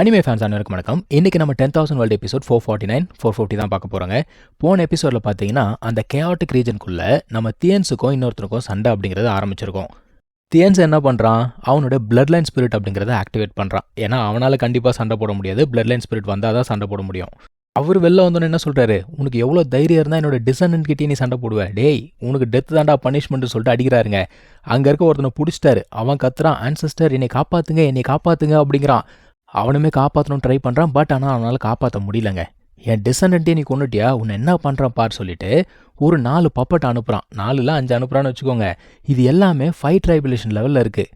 Anime fans அனைவருக்கும் வணக்கம். இன்னைக்கு நம்ம 10,000 வேர்ல்டு எபிசோட் 449, 450 தான் பார்க்க போறோங்க. போன எபிசோட்ல பார்த்தீங்கன்னா, அந்த கேயாட்டிக் ரீஜனுக்குள்ள நம்ம தியன்ஸுக்கும் இன்னொருத்தருக்கும் சண்டை அப்படிங்கிறது ஆரம்பிச்சிருக்கோம். தியன்ஸ் என்ன பண்றான், அவனோட பிளட் லைன் ஸ்பிரிட் அப்படிங்கிறத ஆக்டிவேட் பண்றான். ஏன்னா அவனால கண்டிப்பாக சண்டை போட முடியாது. பிளட் லைன் ஸ்பிரிட் வந்தால் தான் சண்டை போட முடியும். அவர் வெளில வந்தோன்னு என்ன சொல்றாரு, உனக்கு எவ்வளோ தைரியம் இருந்தால் என்னோட டிசனன்ட் கிட்டே நீ சண்டை போடுவ, டேய் உனக்கு டெத் தாண்டா பனிஷ்மெண்ட் சொல்லிட்டு அடிக்கிறாருங்க. அங்கே இருக்க ஒருத்தனை பிடிச்சிட்டாரு. அவன் கத்துறான், ஆன்செஸ்டர் என்னை காப்பாத்துங்க அப்படிங்கிறான். அவனுமே காப்பாற்றணும்னு ட்ரை பண்ணுறான். பட் ஆனால் அவனால் காப்பாற்ற முடியலங்க. என் டிசனன்ட்டே நீ கொண்டுட்டியா, உன்னை என்ன பண்ணுறான் பார் சொல்லிட்டு ஒரு 4 பப்பட் அனுப்புகிறான். 4 5 அனுப்புகிறான்னு வச்சுக்கோங்க. இது எல்லாமே 5 ட்ரைபுலேஷன் லெவலில் இருக்குது.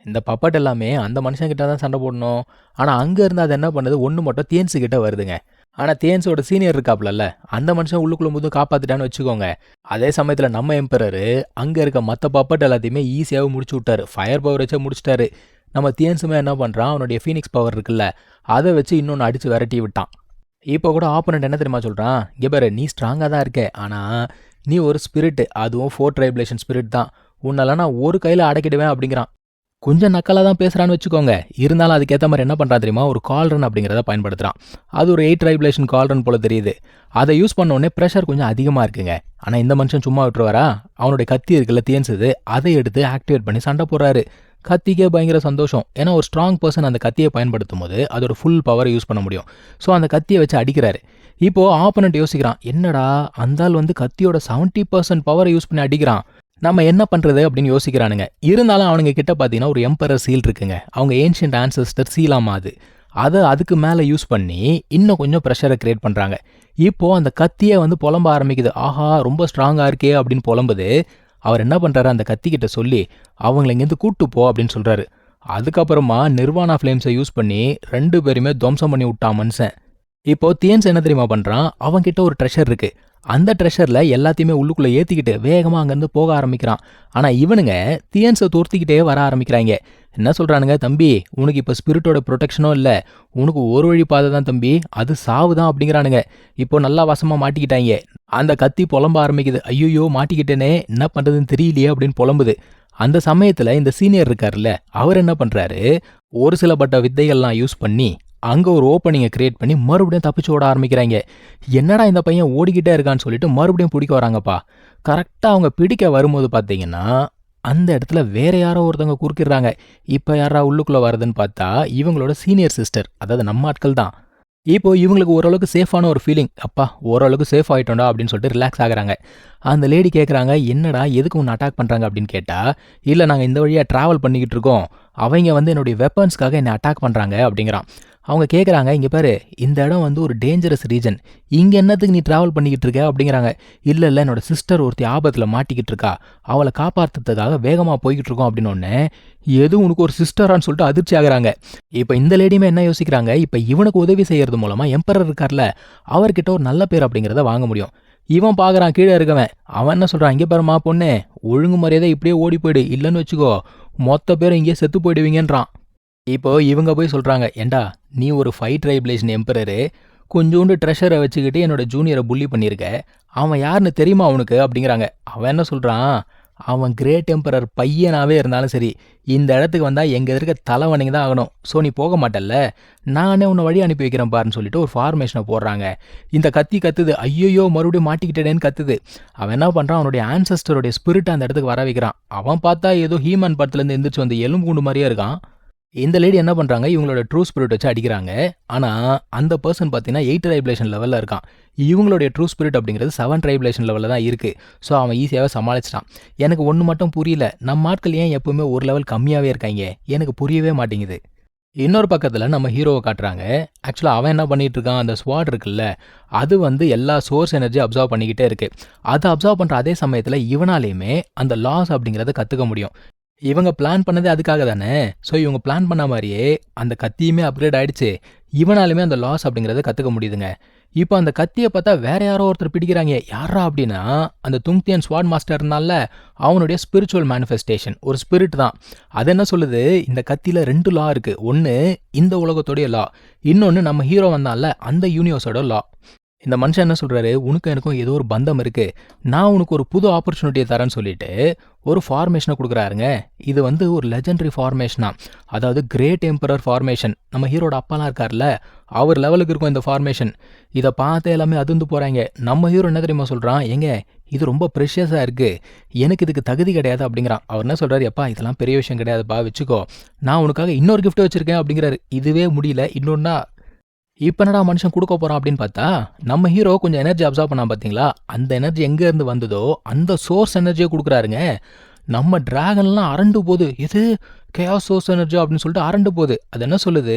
இந்த பப்பட் எல்லாமே அந்த மனுஷங்கிட்ட தான் சண்டை போடணும். ஆனால் அங்கே இருந்து அது என்ன பண்ணுது, ஒன்று மட்டும் தேன்ஸுக்கிட்ட வருதுங்க. ஆனால் தேன்ஸோட சீனியர் இருக்காப்லல்ல, அந்த மனுஷன் உள்ளுக்குள்ள போது காப்பாற்றிட்டான்னு வச்சுக்கோங்க. அதே சமயத்தில் நம்ம எம்பரரு அங்கே இருக்க மற்ற பப்பட் எல்லாத்தையுமே ஈஸியாகவே முடிச்சு விட்டாரு. ஃபயர் பவர் வச்சே முடிச்சிட்டாரு. நம்ம தியன்ஸுமே என்ன பண்ணுறான், அவனுடைய ஃபீனிக்ஸ் பவர் இருக்குல்ல, அதை வச்சு இன்னொன்று அடித்து விரட்டி விட்டான். இப்போ கூட ஆப்போனண்ட் என்ன தெரியுமா சொல்கிறான், இங்கே நீ ஸ்ட்ராங்காக தான் இருக்க, ஆனால் நீ ஒரு ஸ்பிரிட், அதுவும் 4 ட்ரைபுலேஷன் ஸ்பிரிட் தான், உன்னெல்லாம் நான் ஒரு கையில் அடக்கிடுவேன் அப்படிங்கிறான். கொஞ்சம் நக்கலாக தான் பேசுகிறான்னு வச்சுக்கோங்க. இருந்தாலும் அதுக்கேற்ற மாதிரி என்ன பண்ணுறான் தெரியுமா, ஒரு கால்ரன் அப்படிங்கிறத பயன்படுத்துகிறான். அது ஒரு 8 ட்ரைபுலேஷன் கால்ரன் போல தெரியுது. அதை யூஸ் பண்ண உடனே ப்ரெஷர் கொஞ்சம் அதிகமாக இருக்குங்க. ஆனால் இந்த மனுஷன் சும்மா விட்டுருவாரா, அவனுடைய கத்தி இருக்குல்ல தியன்ஸுது, அதை எடுத்து ஆக்டிவேட் பண்ணி சண்டை போடுறாரு. கத்திக்கே பயங்கர சந்தோஷம். ஏன்னா ஒரு ஸ்ட்ராங் பர்சன் அந்த கத்தியை பயன்படுத்தும் போது அதோட ஃபுல் பவரை யூஸ் பண்ண முடியும். ஸோ அந்த கத்தியை வச்சு அடிக்கிறாரு. இப்போது ஆப்போனண்ட் யோசிக்கிறான், என்னடா அந்தால் கத்தியோட 70% பவரை யூஸ் பண்ணி அடிக்கிறான், நம்ம என்ன பண்ணுறது அப்படின்னு யோசிக்கிறானுங்க. இருந்தாலும் அவனுங்க கிட்ட பார்த்தீங்கன்னா ஒரு எம்பரர் சீல் இருக்குங்க. அவங்க ஏன்ஷியன்ட் ஆன்செஸ்டர் சீலாமா அதை அதுக்கு மேலே யூஸ் பண்ணி இன்னும் கொஞ்சம் ப்ரெஷரை கிரியேட் பண்ணுறாங்க. இப்போது அந்த கத்தியை புலம்ப ஆரம்பிக்குது. ஆஹா ரொம்ப ஸ்ட்ராங்காக இருக்கே அப்படின்னு புலம்புது. அவர் என்ன பண்ணுறாரு, அந்த கத்திக்கிட்ட சொல்லி அவங்கள இங்கேருந்து கூட்டு போ அப்படின்னு சொல்கிறாரு. அதுக்கப்புறமா நிர்வாணா ஃப்ளேம்ஸை யூஸ் பண்ணி 2 பேருமே துவம்சம் பண்ணி விட்டான் மனுஷன். இப்போ தியன்ஸ் என்ன தெரியுமா பண்ணுறான், அவன்கிட்ட ஒரு ட்ரெஷர் இருக்குது. அந்த ட்ரெஷரில் எல்லாத்தையுமே உள்ளுக்குள்ளே ஏற்றிக்கிட்டு வேகமாக அங்கேருந்து போக ஆரம்பிக்கிறான். ஆனால் இவனுங்க தியன்ஸை துரத்திக்கிட்டே வர ஆரம்பிக்கிறாங்க. என்ன சொல்கிறானுங்க, தம்பி உனக்கு இப்போ ஸ்பிரிட்டோட ப்ரொடெக்ஷனும் இல்லை, உனக்கு ஒரு வழி பாதை தான் தம்பி, அது சாவு தான் அப்படிங்கிறானுங்க. இப்போ நல்லா வசமாக மாட்டிக்கிட்டாங்க. அந்த கத்தி புலம்ப ஆரம்பிக்குது. ஐயோ மாட்டிக்கிட்டேனே, என்ன பண்ணுறதுன்னு தெரியலையே அப்படின்னு புலம்புது. அந்த சமயத்தில் இந்த சீனியர் இருக்கார்ல, அவர் என்ன பண்ணுறாரு, ஒரு சில பட்ட வித்தைகள்லாம் யூஸ் பண்ணி அங்கே ஒரு ஓப்பனிங்கை கிரியேட் பண்ணி மறுபடியும் தப்பிச்சு ஓட ஆரம்பிக்கிறாங்க. என்னடா இந்த பையன் ஓடிக்கிட்டே இருக்கான்னு சொல்லிட்டு மறுபடியும் பிடிக்க வராங்கப்பா. கரெக்டாக அவங்க பிடிக்க வரும்போது பார்த்தீங்கன்னா அந்த இடத்துல வேற யாரோ ஒருத்தவங்க குறுக்கிடுறாங்க. இப்போ யாரா உள்ளுக்குள்ளே வருதுன்னு பார்த்தா இவங்களோட சீனியர் சிஸ்டர், அதாவது நம்ம ஆட்கள் தான். இப்போ இவங்களுக்கு ஓரளவுக்கு சேஃபான ஒரு ஃபீலிங், அப்பா ஓரளவுக்கு சேஃப் ஆகிட்டோண்டா அப்படின்னு சொல்லிட்டு ரிலாக்ஸ் ஆகுறாங்க. அந்த லேடி கேட்குறாங்க, என்னடா எதுக்கு ஒன்று அட்டாக் பண்ணுறாங்க அப்படின்னு கேட்டால், இல்லை நாங்கள் இந்த வழியாக ட்ராவல் பண்ணிக்கிட்டு இருக்கோம், அவங்க என்னுடைய வெப்பன்ஸ்க்காக என்னை அட்டாக் பண்ணுறாங்க அப்படிங்கிறான். அவங்க கேட்குறாங்க, இங்கே பாரு இந்த இடம் ஒரு டேஞ்சரஸ் ரீஜன், இங்கே என்னத்துக்கு நீ ட்ராவல் பண்ணிக்கிட்டு இருக்க அப்படிங்கிறாங்க. இல்லை என்னோட சிஸ்டர் ஒருத்தி ஆபத்தில் மாட்டிக்கிட்டு இருக்கா, அவளை காப்பாற்றுறதுக்காக வேகமாக போய்கிட்டு இருக்கோம் அப்படின்னோடனே, எது உனக்கு ஒரு சிஸ்டரான்னு சொல்லிட்டு அதிர்ச்சி ஆகுறாங்க. இப்போ இந்த லேடியுமே என்ன யோசிக்கிறாங்க, இப்போ இவனுக்கு உதவி செய்யறது மூலமாக எம்பரர் இருக்கார்ல, அவர்கிட்ட ஒரு நல்ல பேர் அப்படிங்கிறத வாங்க முடியும். இவன் பார்க்குறான் கீழே இருக்கவன். அவன் என்ன சொல்கிறான், இங்கே பாருமா பொண்ணு, ஒழுங்கு மரியாதை இப்படியே ஓடி போயிடு, இல்லைன்னு வச்சுக்கோ மொத்த பேரும் இங்கேயே செத்து போயிடுவீங்கன்றான். இப்போ இவங்க போய் சொல்கிறாங்க, ஏண்டா நீ ஒரு 5 ட்ரைபுலேஷன் எம்பரரு, கொஞ்சோண்டு ட்ரெஷரை வச்சுக்கிட்டு என்னோட ஜூனியரை புள்ளி பண்ணியிருக்க, அவன் யாருன்னு தெரியுமா அவனுக்கு அப்படிங்கிறாங்க. அவன் என்ன சொல்கிறான், அவன் கிரேட் எம்பரர் பையனாகவே இருந்தாலும் சரி, இந்த இடத்துக்கு வந்தால் எங்கள் இருக்க தலைவனிங்க தான் ஆகணும். ஸோ நீ போக மாட்டல்ல, நானே உன்னை வழி அனுப்பி வைக்கிறேன் பாருன்னு சொல்லிட்டு ஒரு ஃபார்மேஷனை போடுறாங்க. இந்த கத்தி கத்துது, ஐயோ மறுபடியும் மாட்டிக்கிட்டேன்னு கத்துது. அவன் என்ன பண்ணுறான், அவனுடைய ஆன்செஸ்டருடைய ஸ்பிரிட்டை அந்த இடத்துக்கு வர வைக்கிறான். அவன் பார்த்தா ஏதோ ஹீமன் படத்துலேருந்து எந்திரிச்சு வந்து எலும்பு கூண்டு மாதிரியே இருக்கான். இந்த லேடி என்ன பண்ணுறாங்க, இவங்களோட ட்ரூ ஸ்பிரிட் வச்சு அடிக்கிறாங்க. ஆனால் அந்த பர்சன் பார்த்தீங்கன்னா 8 ட்ரைபுலேஷன் லெவலில் இருக்கான். இவங்களுடைய ட்ரூ ஸ்பிரிட் அப்படிங்கிறது 7 ட்ரைபுலேஷன் லெவலில் தான் இருக்குது. ஸோ அவன் ஈஸியாகவே சமாளிச்சிட்டான். எனக்கு ஒன்று மட்டும் புரியல, நம்ம ஆட்கள் ஏன் எப்பவுமே ஒரு லெவல் கம்மியாகவே இருக்காங்க, எனக்கு புரியவே மாட்டேங்குது. இன்னொரு பக்கத்தில் நம்ம ஹீரோவை காட்டுறாங்க. ஆக்சுவலாக அவன் என்ன பண்ணிட்டு இருக்கான், அந்த ஸ்வாட் இருக்குல்ல, அது எல்லா சோர்ஸ் எனர்ஜி அப்சர்வ் பண்ணிக்கிட்டே இருக்குது. அதை அப்சர்வ் பண்ணுற அதே சமயத்தில் இவனாலேயுமே அந்த லாஸ் அப்படிங்கிறத கற்றுக்க முடியும். இவங்க பிளான் பண்ணதே அதுக்காக தானே. ஸோ இவங்க பிளான் பண்ண மாதிரியே அந்த கத்தியுமே அப்கிரேட் ஆகிடுச்சு. இவனாலுமே அந்த லாஸ் அப்படிங்கிறத கற்றுக்க முடியுதுங்க. இப்போ அந்த கத்தியை பார்த்தா வேற யாரோ ஒருத்தர் பிடிக்கிறாங்க. யாரா அப்படின்னா அந்த துங்தியன் ஸ்வாட் மாஸ்டர் இருந்தால அவனுடைய ஸ்பிரிச்சுவல் மேனிஃபெஸ்டேஷன், ஒரு ஸ்பிரிட் தான். அது என்ன சொல்லுது, இந்த கத்தியில் 2 லா இருக்குது. ஒன்று இந்த உலகத்தோடைய லா, இன்னொன்று நம்ம ஹீரோ வந்தால அந்த யூனிவர்ஸோட லா. இந்த மனுஷன் என்ன சொல்றாரு, உனக்கும் எனக்கும் ஏதோ ஒரு பந்தம் இருக்கு. நான் உனக்கு ஒரு புது ஆப்பர்ச்சுனிட்டிய தரேன்னு சொல்லிட்டு, ஒரு ஃபார்மேஷன குடுக்குறாருங்க. இது வந்து ஒரு லெஜெண்டரி ஃபார்மேஷனா. அதாவது கிரேட் எம்பரர் ஃபார்மேஷன். நம்ம ஹீரோட அப்பாலாம் இருக்கார்ல, அவர் லெவலுக்கு இருக்கும் இந்த ஃபார்மேஷன். இத பார்த்து எல்லாமே அதிர்ந்து போறாய்ங்க. நம்ம ஹீரோ என்ன தெரியுமா சொல்றான், "ஏங்க இது ரொம்ப ப்ரெஷியஸா இருக்கு. எனக்கு இதுக்கு தகுதி கிடையாது" அப்படிங்கிறான். அவர் என்ன சொல்றாரு, "எப்பா இதெல்லாம் பெரிய விஷயம் கிடையாதுப்பா, வச்சுக்கோ. நான் உனக்காக இன்னொரு கிஃப்ட் வச்சிருக்கேன்" அப்படிங்கிறாரு. இதுவே முடியல, இன்னொன்னா இப்ப என்னடா மனுஷன் குடுக்க போறான் அப்படின்னு பார்த்தா, நம்ம ஹீரோ கொஞ்சம் எனர்ஜி அப்சார்ப் பண்ணான் பார்த்தீங்களா? அந்த எனர்ஜி எங்க இருந்து வந்ததோ, அந்த சோர்ஸ் எனர்ஜிய குடுக்குறாருங்க. நம்ம டிராகன்லாம் அரண்டு போது. எது? கேஆஸ் சோர்ஸ் எனர்ஜி அப்படின்னு சொல்லிட்டு அரண்டு போது. அது என்ன சொல்லுது?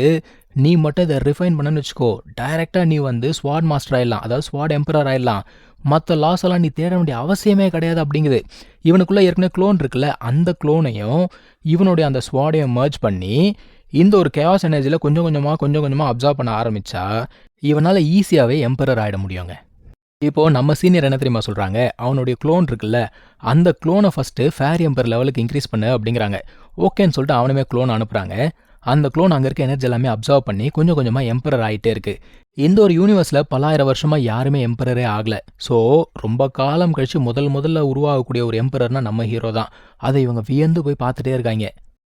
நீ மட்டும் இத ரிஃபைன் பண்ணன்னு வச்சுக்கோ, டைரக்ட்டா நீ வந்து ஸ்வாட் மாஸ்டர் ஆயிடலாம். அதாவது ஸ்வாட் எம்பரர் ஆயிடலாம். மத்த லாஸ் எல்லாம் நீ தேட வேண்டிய அவசியமே கிடையாது அப்படிங்குது. இவனுக்குள்ள ஏற்கனவே குளோன் இருக்குல்ல, அந்த குளோனையும் இவனுடைய அந்த ஸ்வாடையும் மெர்ஜ் பண்ணி இந்த ஒரு கேஆஸ் எனர்ஜில கொஞ்சம் கொஞ்சமா அப்சார்ப் பண்ண ஆரம்பிச்சா, இவனால ஈஸியாவே எம்பரர் ஆயிட முடியுங்க. இப்போ நம்ம சீனியர் என்ன தெரியுமா சொல்றாங்க, அவனுடைய குளோன் இருக்குல்ல, அந்த குளோனை ஃபர்ஸ்ட்டு ஃபேரி எம்பர் லெவலுக்கு இன்க்ரீஸ் பண்ணு அப்படிங்கிறாங்க. ஓகேன்னு சொல்லிட்டு அவனுமே குளோன் அனுப்புறாங்க. அந்த குளோன் அங்க இருக்க எனர்ஜி எல்லாமே அப்சர்வ் பண்ணி கொஞ்சம் கொஞ்சமா எம்பரர் ஆயிட்டே இருக்கு. இந்த ஒரு யூனிவர்ஸ்ல பல்லாயிரம் வருஷமா யாருமே எம்பரரே ஆகல. ஸோ ரொம்ப காலம் கழிச்சு முதல்ல உருவாகக்கூடிய ஒரு எம்பரர்னா நம்ம ஹீரோ தான். அதை இவங்க வியந்து போய் பார்த்துட்டே இருக்காங்க.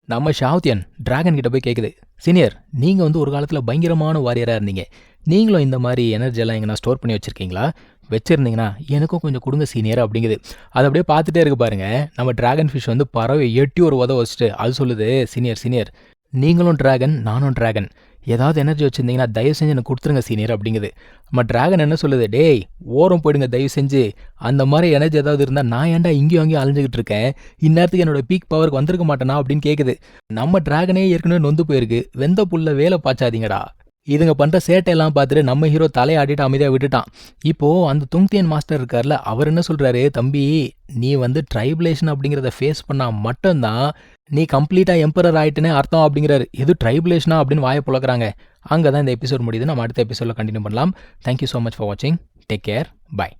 நம்ம ஷாவ்தியன் டிராகன் கிட்ட போய் கேட்குது, சீனியர் நீங்க வந்து ஒரு காலத்துல பயங்கரமான வாரியரா இருந்தீங்க. நீங்களும் இந்த மாதிரி எனர்ஜி எல்லாம் எங்கன்னா ஸ்டோர் பண்ணி வச்சிருக்கீங்களா? வச்சிருந்தீங்கன்னா எனக்கும் கொஞ்சம் கொடுங்க சீனியர் அப்படிங்குது. அதை அப்படியே பார்த்துட்டே இருக்கு பாருங்க. நம்ம டிராகன் ஃபிஷ் வந்து பறவை எட்டி ஒரு உத வச்சுட்டு அது சொல்லுது, சீனியர் நீங்களும் டிராகன் நானும் டிராகன். ஏதாவது எனர்ஜி வச்சிருந்தீங்கன்னா தயவு செஞ்சு எனக்கு கொடுத்துருங்க சீனியர் அப்படிங்குது. நம்ம டிராகன் என்ன சொல்லுது, டேய் ஓரம் போயிடுங்க தயவு செஞ்சு. அந்த மாதிரி எனர்ஜி ஏதாவது இருந்தால் நான் ஏன்டா இங்கேயும் அங்கேயும் அலைஞ்சிக்கிட்டு இருக்கேன், இந்நேரத்துக்கு என்னோட பீக் பவருக்கு வந்திருக்க மாட்டேனா அப்படின்னு கேட்குது. நம்ம டிராகனே ஏற்கனவே நொந்து போயிருக்கு. வெந்த புல்ல வேலை பாய்ச்சாதீங்கடா. இதுங்க பண்ற சேட்டையெல்லாம் பார்த்துட்டு நம்ம ஹீரோ தலையாடிட்டு அமைதியா விட்டுட்டான். இப்போ அந்த துங்தியன் மாஸ்டர் இருக்கார்ல, அவர் என்ன சொல்றாரு, தம்பி நீ வந்து ட்ரைபலேஷன் அப்படிங்கிறத ஃபேஸ் பண்ணா மட்டும்தான் நீ கம்ப்ளீட்டா எம்பரர் ஆயிட்டுனே அர்த்தம் அப்படிங்கிறாரு. எது ட்ரைபலேஷனா அப்படின்னு வாயை புழக்கிறாங்க. அங்கே தான் இந்த எபிசோட் முடியுது. நம்ம அடுத்த எபிசோடில் கண்டினியூ பண்ணலாம். தேங்க்யூ ஸோ மச் ஃபார் வாட்சிங். Take care. பை.